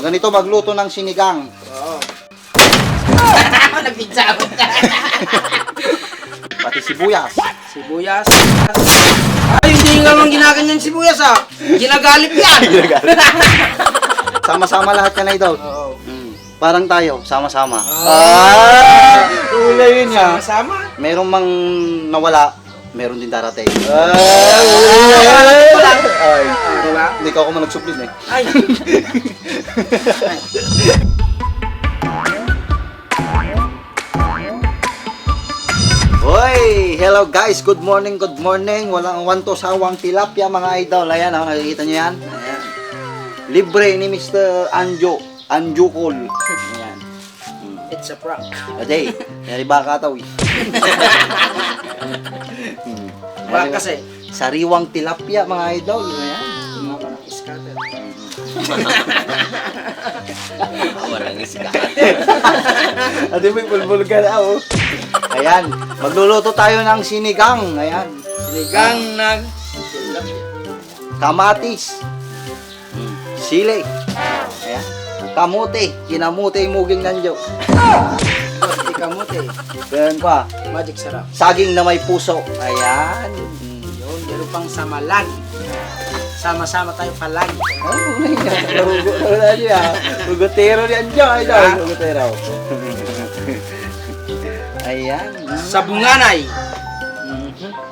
Ganito magluto ng sinigang. Oo. Nagpinsabot ka. Pati sibuyas. Sibuyas. Ay, hindi nga lang ginaganyan sibuyas ah. Ginagalip yan. Sama-sama lahat ka na ito. Oo. Parang tayo, sama-sama. Ulay yun yan. Sama-sama. Merong mang nawala, meron din darating. Diba? Hindi ka ako man nagsuplis eh. Ay. Hoy! Hello guys! Good morning, good morning! Walang wanto sawang tilapia mga idol. Ayan, oh, nakikita nyo yan? Ayan. Libre ni Mr. Anjo. Anjo Col. Ayan. It's a prank. Ate, yari baka tao eh. Bakit kasi? Sariwang tilapia mga idol. Ayan. Mga scatter. Walang iska. Ate, may bulbul ka na oh. Ayan. Magluluto tayo ng sinigang. Ayan. Sinigang nag... Kamatis. Sili. Ayan. Kamote. Kinamote muging nandiyo. Hindi kamote. Ayan pa. Magic sarap. Saging na may puso. Ayan. Yun, meron pang samalag. Sama-sama tayo palagi. Ugotero ni Anjo. Ayan. Ugotero. Ayan. Sa bunganay.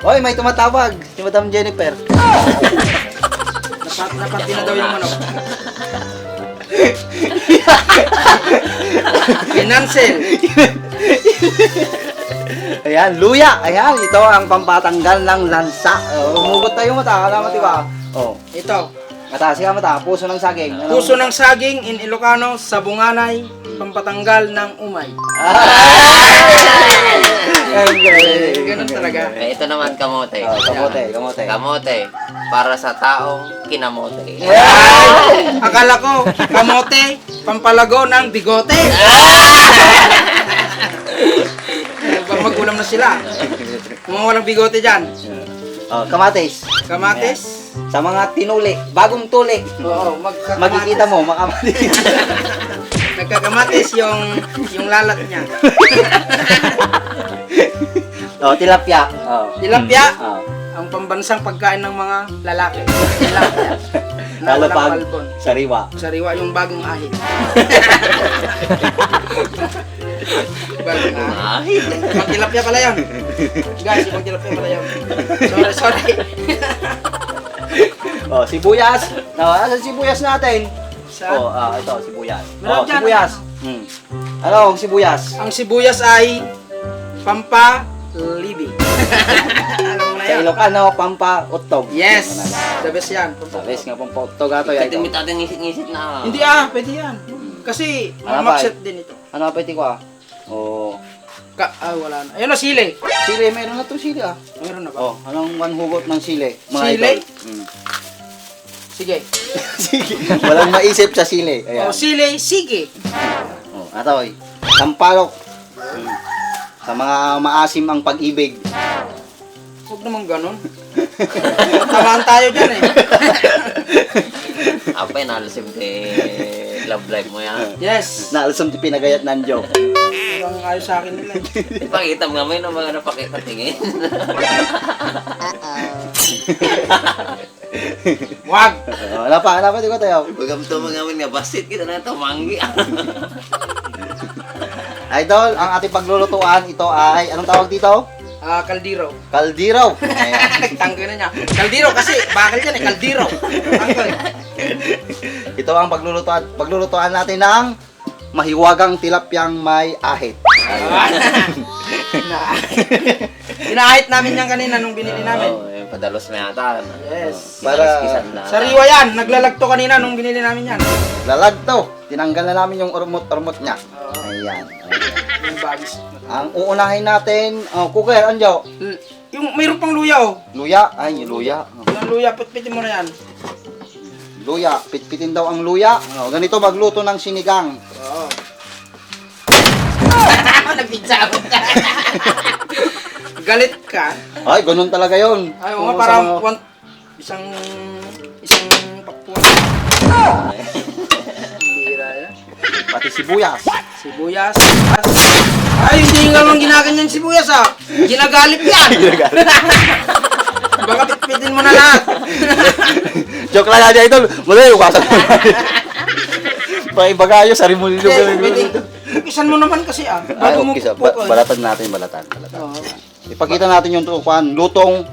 Oy, may tumatawag. Si Madam Jennifer. Napati na daw yung manok. Financial. Ayan, luya. Ayan, ito ang pampatanggal ng lansa. Umugot tayo mata. Alam mo, diba? Oh. Ito. Mata, siya mata. Puso ng saging. Ano? Puso ng saging in Ilocano, sa bunganay, pampatanggal ng umay. Ganun talaga. Eh, ito naman kamote. Oh, kamote, kamote. Kamote. Para sa taong kinamote. Ay! Akala ko, kamote, pampalago ng bigote. Magulam na sila. Kung walang bigote dyan. Oh, kamatis. Kamatis. Sa mga tinuli, bagong tuli. Oo, Makikita mo, makamatis. Nagkakamatis yung lalat niya. Oh, tilapia. Oh. Tilapia, Oh. ang pambansang pagkain ng mga lalaki. Tilapia. Na Lalo walang pag balbon. sariwa. Sariwa yung bagong ahi. Bagong ahi. Ay. Ibang tilapia pala yun. Guys, ibang tilapia pala yun. Sorry. Oh, sibuyas. Oh, asan sibuyas natin? Saan? Oh, ito, sibuyas. Meron Oh, dyan. sibuyas. Ano ang sibuyas? Ang sibuyas ay pampalibi. Alam mo na Sa yan. Ilocano, pampautog. Yes! The best yan. Sabes nga pampautog ato ya ito. Katimit natin ngisit-ngisit na. Hindi pwede yan. Kasi Ano ba? makset din ito. Ano pwede ko ah? Oh. Wala na. Ayun na, sili. Sili, meron na itong sili ah. Meron na ba? Oh, anong one hugot ng sili? Mga Sili? idol? Sige. Sige. Walang maisip sa sili. Ayan. O, sili, sige. Oh, atoy. Sampalok. Sa mga maasim ang pag-ibig. Huwag naman ganun. Tamaan tayo dyan eh. Apay, nalusip love life mo yan. Yes. Naalasam ti pinagayat nanjo. Parang ayos sa akin nila eh. Ipakita mo nga may ng mga napakikatingin. Wag! Wala pa di ko tayo. Bagam to mga amin nga, basit kita na ito, manggi. Idol, ang ating paglulutuan, ito ay, anong tawag dito? Kaldiro. Kaldiro. Ayan. Nagtanggo na niya. Kaldiro kasi, bakal yan eh, kaldiro. Tanggal. Ito ang paglulutuan natin ng mahiwagang tilapyang may ahit. Pinahit namin yan kanina nung binili namin. Oo, yung padalos na yata. Yes. Para- Kinakiskisan na. Sariwa yan, naglalagto kanina nung binili namin yan. Lalag to. Tinanggal na namin yung urmot niya. Ayan. Yung bagis. Ang uunahin natin, cooker, anjo. Yung mayroon pang luya oh. Luya. Ay, yung luya. Yung luya, pitpitin mo na yan. Luya. Pitpitin daw ang luya. Ganito magluto ng sinigang. Oo. Nagpinsabot ka. Galit ka. Ay, ganun talaga yun. Ay, oo nga, Kung parang sa- isang pakpuan. Bira Pati sibuyas. Sibuyas. Ay, hindi nga lang ginaganyan sibuyas ah. Ginagalip yan. Baka pitpitin mo na lahat. Joke lang natin, idol. Mula yung kasan mo. Pakibagayo, sari mo nilo. Kisan mo naman kasi ah. Ay, Bago mo okay. pupukoy. Balatan natin, balatan. Oo. Ipakita natin yung tukuan. Lutong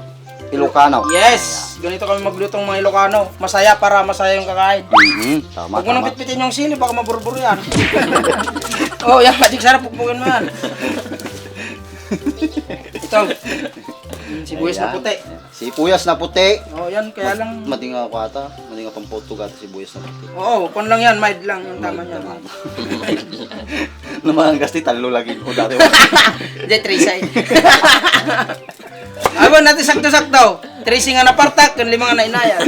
Ilocano. Yes! Ganito kami maglutong mga Ilocano. Masaya para masaya yung kakain. Tama, Huwag mo nang tama. pitpitin yung sili, baka maburbur yan. Oh, yan, Magic Sarap, pupugin mo yan. Ito. Sibuyas na Ayan. puti. Sibuyas na puti. Oh, yan, kaya lang. Madinga ko ata. Madinga pang Portugal, sibuyas na puti. Oo, pan lang yan, mild lang. Yung tama niya. Naman gasti, talo lagi ko dati. Hindi, trisay. Aba, natin sakto-sakto. Tracing nga na partak, yung lima nga na inayan.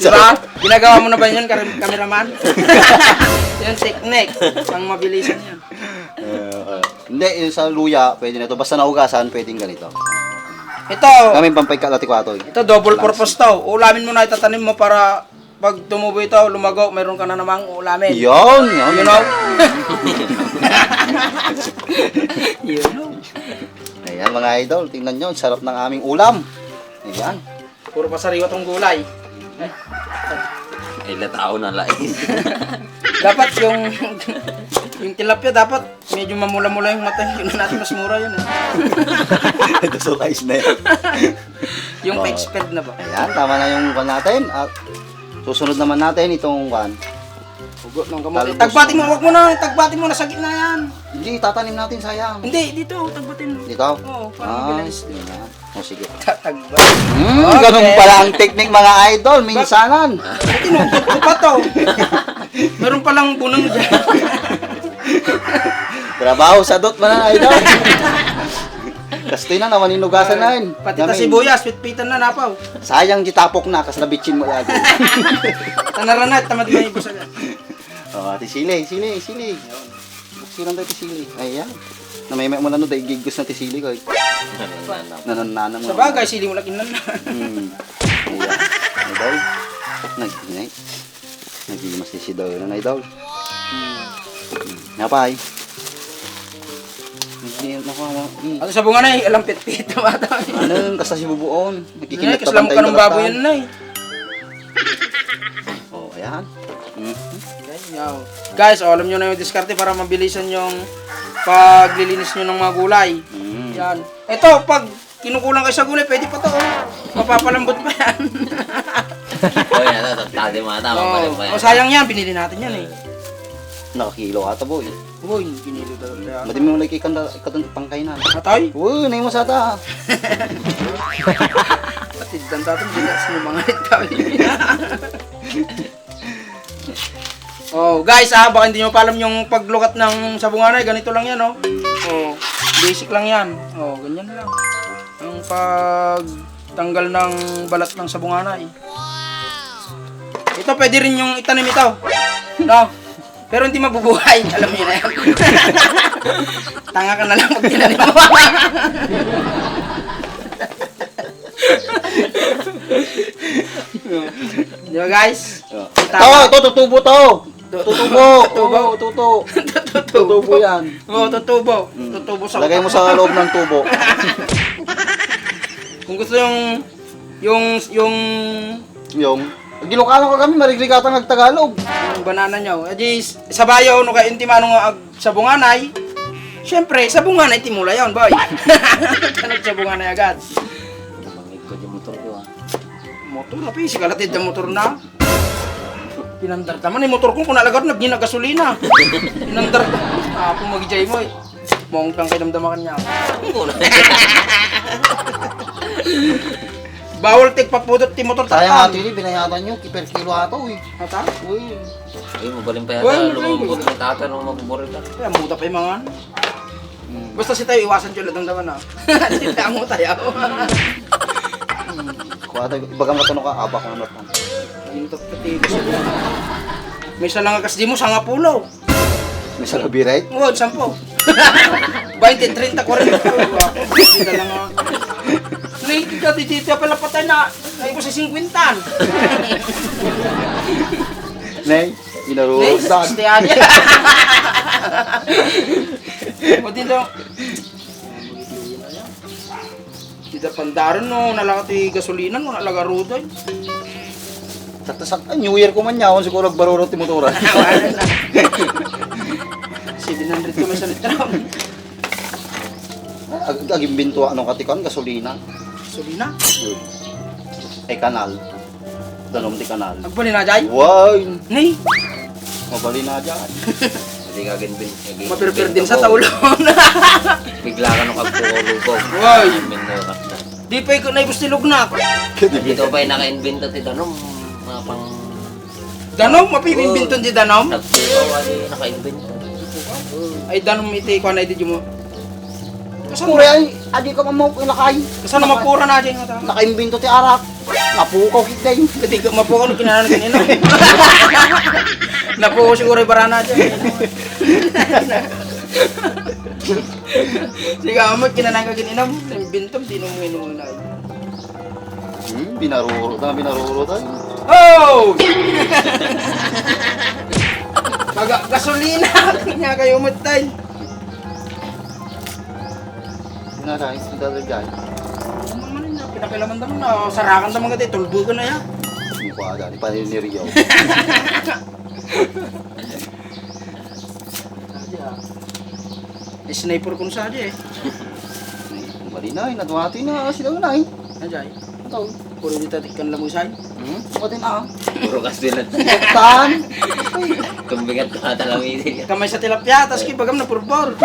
Diba? Ginagawa mo na ba yun, cameraman? Yung technique, pang mabilisan yan. Hindi, yung sa luya, pwede na ito. Basta naugasan, pwedeng ganito. Ito, Kami pampaykat ko ito. ito double purpose to. Ulamin mo na, itatanim mo para pag tumubo ito, lumago, mayroon ka na namang ulamin. Yun! You know? You know? Ayan mga idol, tingnan nyo, sarap ng aming ulam. Ayan. Puro pasariwa tong gulay. Ay, latao na lain. Dapat yung tilapia dapat medyo mamula-mula yung mata. Yun natin mas mura yun eh. Ito so rice na yan. Yung Oh. pa-expert na ba? Ayan, tama na yung kan natin. At susunod naman natin itong kan. Hugot ng kamote. Talbos. Tagbatin mo, wag mo na. Tagbatin mo na sa gitna yan. Hindi, tatanim natin sayang. Hindi, dito. Tagbatin mo. Dito? Oo, parang mabilis. Ayan. O sige. Tagbat. Okay. Ganun pala ang technique mga idol, minsanan. Tinugot ko pa to. Meron palang bunang dyan. Trabaho sa dot mga idol. Kastoy na naman inugasan na yun. Pati ta sibuyas, pitpitan na napaw. Sayang ditapok na, kas nabitsin mo lagi. Tanaranat, tamad na ibusa dyan. Ati sili. Buksiran tayo sili. Ayan. Namay mo na no, dahil gigos na tisili ko. Nananana mo. Sa bagay, sili mo lakin na. Ayan. Idol. Nag-inay. Nag-imas si daw yun, idol. Napay. Hindi, nakuha. Ato sa bunga na eh, alam pitpit. Anong kasta si bubuon? Ngay, kaslam ka ng baboy yan na eh. Oh, ayan. Guys, alam nyo na yung diskarte para mabilisan yung paglilinis nyo ng mga gulay. Yan. Ito, pag kinukulang kayo sa gulay, pwede pa to. Mapapalambot pa yan. Oy, tadi mata, mabalik pa yan. Sayang yan, binili natin yan eh. Nakakilo ata boy. Uy, binili talaga. Madi mo lagi ikatang pangkay na. Matay? Uy, naimo sa ta. Patiddan tayo, bilas mo mga itaw. Oh, guys, baka hindi nyo pa alam yung paglukat ng sabunganay, ganito lang yan, oh. Oh, basic lang yan. Oh, ganyan lang. Ang pagtanggal ng balat ng sabunganay. Ito, pwede rin yung itanim ito. No? Pero hindi mabubuhay, alam niyo na yan. Tanga ka na lang pag tinanim mo. Di ba, guys? Ito, tutubo to. Tutubo. Tutubo. Tutubo yan. Oo, tutubo. Tutubo sa Lagay mo sa loob ng tubo. Kung gusto yung Gilokano ka kami, marigligata ng Tagalog. yung banana nyo. Edi, sa bayaw, no, kaya intimano nga sa bunganay. Siyempre, sa bunganay, timula yun, boy. Kanag sa bunganay agad. Bangit ko yung motor ko Motor na, pisi, kalatid na motor na. Pinandar naman, yung motor ko, kung nalagat na, ginagasolina. Pinandar ko. Pumagijay mo, eh. Mong kang kinamdamakan niya. Bawal tig papudot ti motor Sayang ate ni, binayatan nyo, per kilo ato eh. Ata? Uy. Ay, mabaling pa Uy, yata. Lumambot ng tata nung magbuburit ka. Kaya muta pa yung mga ano. Basta si tayo iwasan siya ladang daman si tayo mo tayo. Kuha tayo, ibagang matanong ka, abak ng matan. Yung tapatigo siya. May isa lang akas di mo, sanga pulo. May salabi, right? Oo, 10. 20, 30, 40. Hindi na lang ako. Nakikita, dito pala patay na. Ay ko sa 50. Nay, binarurutan. Stay aja. O dito. Dito pandaran no, nalakati gasolinan mo, nalagaro doon. Sakta-sakta, New Year ko man yawon, siguro nagbarurot ti motoran. 700 kami sa litraw. Aging binto, anong katikon, gasolina. Gasolina? Ay, kanal. Danom ti kanal. Nagbali na dyan? Wine! Nay, Mabali na dyan. Hindi ka ginbin. mapirpir din sa taulon. Bigla ka nung kagpulugog. Woy! Minto ka. Di pa ikaw na ibustilog na. Dito pa yung naka-invento ti Danom. Mga pang... Danom, mapipimbinton di danom. Nagpukaw ay naka-invento. Ay danom iti ko na iti mo. Kure ay, adi ka mo ilakay. Kasano mapura na dyan? Nakaimbinto ti arak. Napukaw kitay. Kasi mapukaw no kinanan kanina. Napukaw siguro yung barana dyan. Sige, amot kinanan ka kanina mo. Bintom, tinong na. Binarurutan. Oh! Gasolina! Kanya kayo matay. Pinaray, sintalagay. Pinakilaman naman na. Sarakan naman ka tulbo ko na yan. Mukha dali, paniniriyaw. Sniper ko sa eh. Mali na, nadwati na sila na eh. Anjay. Ito. Puro dito tikan lamusay. Pati na. Puro kasdilan. Tan! Tumbigat ka talamitin. Kamay sa tilapia, tas kibagam na purbor.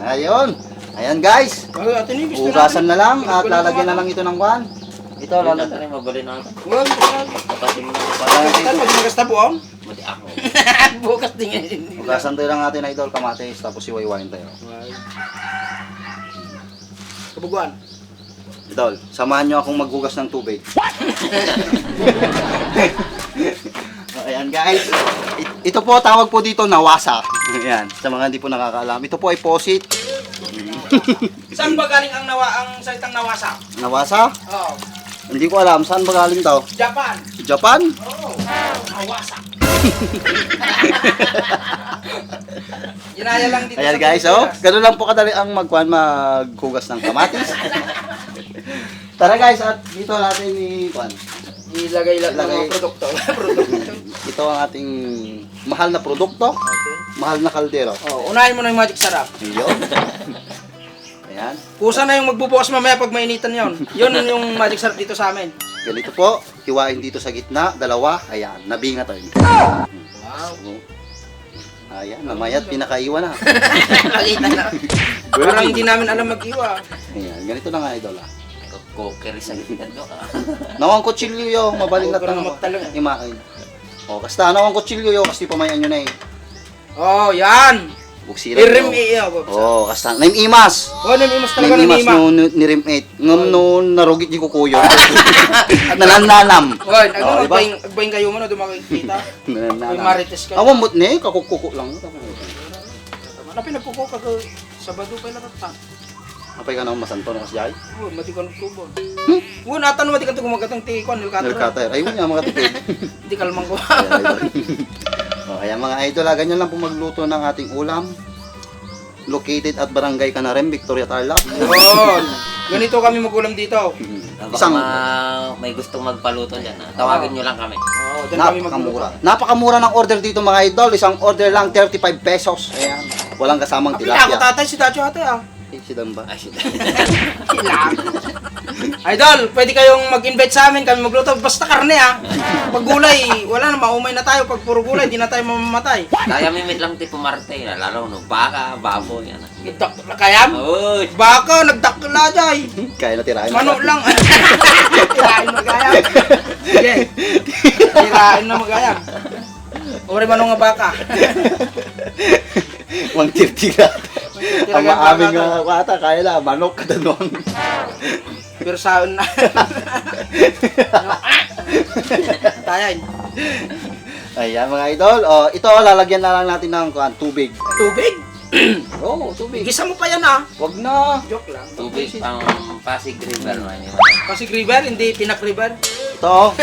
Ayun. Ayan guys. Oh, atin yung gusto Ugasan na lang at lalagyan na lang ito ng kwan. Ito, Wala lalagyan. tayo mabali na ako. Wag, wag. Tapasin mo na ako Para para. Tan magmagas na buong. Mati ako. Bukas tingin. Ugasan tayo lang natin na idol, kamatis, tapos iwaiwain tayo. Kabuguan. Idol, samahan nyo akong maghugas ng tubig. Ayan guys. Ito po, tawag po dito nawasa. Ayan, sa mga hindi po nakakaalam. Ito po ay posit. Saan ba galing ang salitang nawasa? Nawasa? Oh, Hindi ko alam, saan ba galing to? Japan. Japan? Oh, nawasa. Ginaya lang dito Ayan sa guys, oh. Pilipinas. Ganun lang po kadali ang maghugas ng kamatis. Tara guys, at dito natin Ilagay lang ng Ilagay. mga produkto. Produkto. ito ang ating mahal na produkto, Okay. mahal na kaldero. Oh, unahin mo na yung magic sarap. Ayun. Ayan. Kusa na yung magbubukas mamaya pag mainitan yon. Yun yung magic sarap dito sa amin. Ganito po, hiwain dito sa gitna, dalawa, ayan, nabingat tayo. Wow. So, ayan, namayat, pinakaiwan na. Nakita na. Parang hindi namin alam mag-iwa. Ayan, ganito na nga idol ah. Koker sa gitna ko. Nawang kutsilyo yo, mabaling na Parang tanong. magtalong eh. Imain. O, kasta nawang kutsilyo yo, kasi pamayan nyo na eh. Oh, yan. Buksira Irim yo. iya. Oh, kasta, naim imas. Oh, namimas talaga Naim ng imas ima. no nirim eight. Ngam no narugit di kukuyo. Nalananam. Hoy, Oh, diba? agbayng kayo mo na dumakita. May Nalananam. marites kayo. Awang mut ne, kakukuko lang. Ano pinagkuko ka ko? Sabado pa lang ta. Apay ka na masanto na kasjay. Oh, mati kan kubo. Natan mati kan gumagatang ti kon nilkater. Nilkater. Ay, mo niya mga tipid. Di kalmang ko. Ayan mga idol, ganyan lang po magluto ng ating ulam. Located at Barangay Canarem, Victoria Tarlac. Yun. Ganito kami magulam dito. Isang May gustong magpaluto dyan. Tawagin nyo lang kami. Oh, diyan kami napakamura. magluto. Napakamura ng order dito mga idol. Isang order lang 35 pesos. Ayan. Walang kasamang Apila ako tilapia. tatay si Tacho ate ah. Eh, si Damba. Ay, shit. Ilang. Idol, pwede kayong mag-invite sa amin, kami magluto. Basta karne ah. Pag gulay, wala na, maumay na tayo. Pag puro gulay, di na tayo mamamatay. Kaya mimit lang ti pumarte. Lalo no, baka, baboy. Yan. Nagdakla kayam? Uy! Baka, nagdakla jay. Kaya na tirahin. Mano lang. Tirain na magayam. Sige. Tirain na magayam. Uri manong nga baka. Mang tirtiga. Ang Tiragan maaming baka. bata, kaya na, manok kadanong. Pero saon na. Tayan. Ayan mga idol. Oh, ito, lalagyan na lang natin ng tubig. Tubig? Oo, tubig. Gisa mo pa yan ah. Wag na. Joke lang. Tubig pang Pasig River. Pasig River, hindi Pinak River. Ito,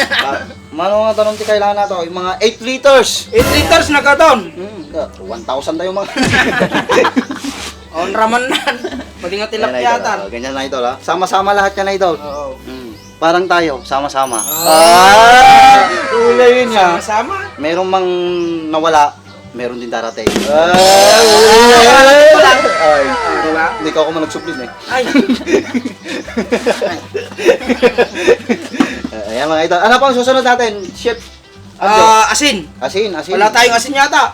mano nga tanong ti kailangan na to, yung mga 8 liters. 8 liters na ka doon. 1,000 tayo mga. On raman na. Pwede nga tilapyatan. Ganyan na idol ha. Sama-sama lahat yan idol. Oo. Parang tayo, sama-sama. Ulay yun niya. Sama-sama. Merong mang nawala, meron din darating. Diba? Hindi ka ako man nagsuplin eh. Ay. Ayan mga idol. Ano pa ang susunod natin? Chef. Asin. Asin. Wala tayong asin yata.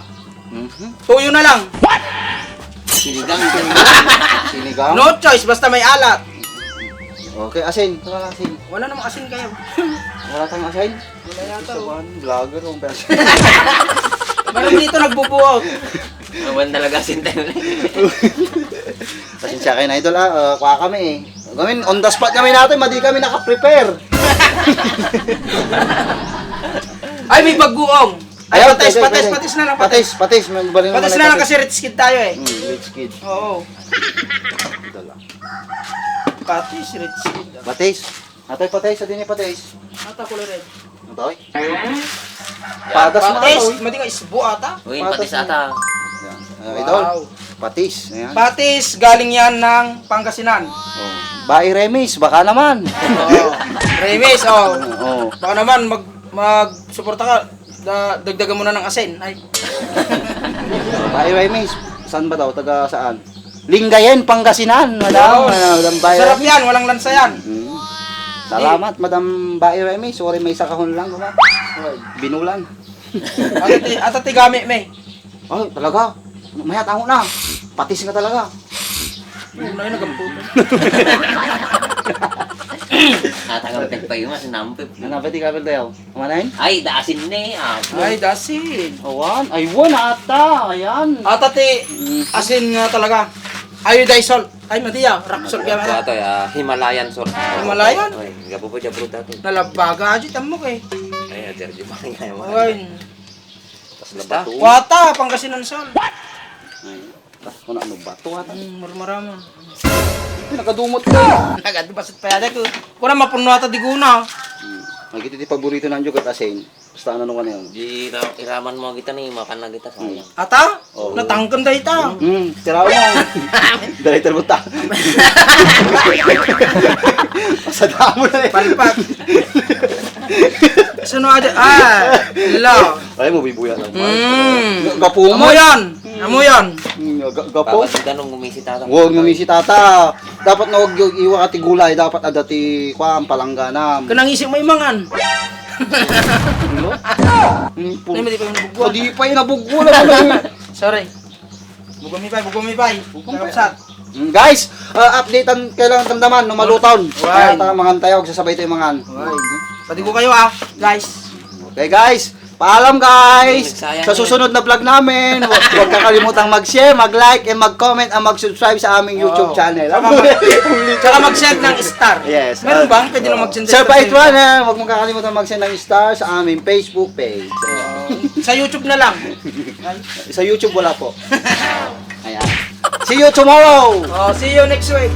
Tuyo na lang. Sinigang. Sinigang. No choice, basta may alat. Okay, asin. Wala asin. Wala namang asin kayo. Wala tayong asin? Wala yata. Vlogger o peso. Meron dito nagbubuot. Nawan talaga sinta yun. Pasensya kayo na idol kuha kami eh. Kami, on the spot kami natin, madi kami naka-prepare. Ay, may baguong. Ay, Ayaw, patis pwede. na lang. Patis Patis. Patis na lang kasi rich kid tayo eh. Rich kid. Oo. Idol lang. Patis, rich kid. Patis. Atoy patis, sa din patis. Ata kulay red. Atoy. Patas na Patis, atoy. madi nga isbo ata. Uy, pati sa ata. Yan. Idol. Patis. Ayan. Patis, galing yan ng Pangasinan. Oh. Bai Remis, baka naman. Oo. Remis, oh. Oo. Baka naman mag-suporta ka. Dagdagan mo na ng asin. Ay. Bai Remis. Saan ba daw? Taga saan? Lingayen, Pangasinan. Madam. Madam Bai Sarap Remis. yan, walang lansa yan. Salamat, Madam Bai Remis. Sorry, may isa kahon lang. Diba? Binulan. Ata tigami, may. Ay, talaga. Mayat ako na. Patis nga talaga. Una yun, nagamputo. Atagang tagpayo nga, sinampip. Ano ba di kapil tayo? Kumanain? Ay, daasin na eh. Ay, dasin. Awan. Ay, wan ata. Ayan. Ata asin nga talaga. Iodized salt. Ay, matiya. Rock salt kaya Ito mara. ato ya, Himalayan sort. Himalayan? Ay, gapo po jabro dato. Nalabaga, aji tamok eh. Ay, ater di ba nga yung Ay. Tas labato. Wata, Pangasinan salt. Ay, kung ano ba? Ito ata. Marama. Nakadumot ka. Nagadubasat pa yada ko. Kung na mapuno ata di guna. Magkita di paborito ng Jog at asin. Basta ano ka na yun. Di iraman mo kita ni makan na kita sayang. Ata? Oo. Natangkan da ita. Tiraw mo. Dali terbuta. Pasada mo na eh. Palpak. Sano aja? La. Ay, mo bibuya lang. Amo Gapo mo. yan. Amo yan. Gapo. Bawat sida nung gumisita tata. Huwag nami si tata. Dapat na huwag yung iwa kati gulay. Dapat adati kwam palangganam. Kanang isip mo imangan. Ay, madi pa yung nabugwa. Hindi pa yung nabugula. Sorry. Bugumipay. Nakapsat. Guys, updatean kailangan damdaman no maluton. Right. Kaya ta mangan tayo sa sabay tayo mangan. Pati ko kayo guys. Okay guys, paalam guys. Nagsayang Sa susunod na vlog namin, huwag kakalimutang mag-share, mag-like, and mag-comment, and mag-subscribe sa aming YouTube channel. Tsaka mag-send ng star. Yes. Meron ba? Pwede na mag-send Sir Bite Runner, huwag mong kakalimutan mag-send ng star sa aming Facebook page. Sa YouTube na lang. Sa YouTube wala po. Ayan. See you tomorrow! See you next week.